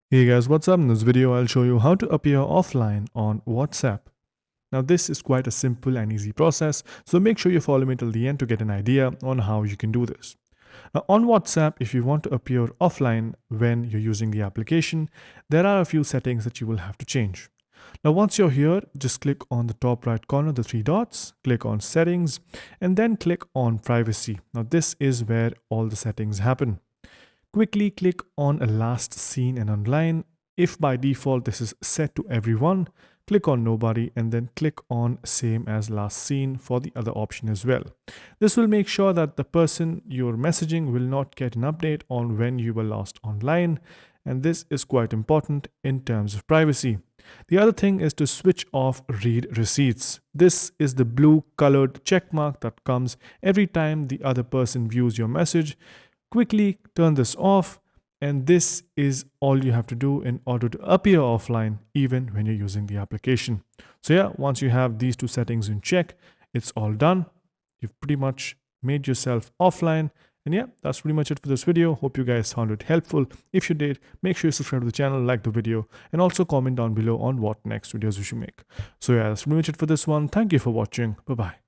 Hey guys, what's up? In this video, I'll show you how to appear offline on WhatsApp. Now, this is quite a simple and easy process, so make sure you follow me till the end to get an idea on how you can do this. Now, on WhatsApp, if you want to appear offline when you're using the application, there are a few settings that you will have to change. Now, once you're here, just click on the top right corner, the three dots, click on settings, and then click on privacy. Now, this is where all the settings happen. Quickly click on last seen and online. If by default this is set to everyone, click on nobody and then click on same as last seen for the other option as well. This will make sure that the person you're messaging will not get an update on when you were last online, and this is quite important in terms of privacy. The other thing is to switch off read receipts. This is the blue colored check mark that comes every time the other person views your message. Quickly turn this off, and this is all you have to do in order to appear offline even when you're using the application. So yeah, once you have these two settings in check, it's all done. You've pretty much made yourself offline. And yeah, that's pretty much it for this video. Hope you guys found it helpful. If you did, make sure you subscribe to the channel, like the video, and also comment down below on what next videos we should make. So yeah, that's pretty much it for this one. Thank you for watching. Bye bye.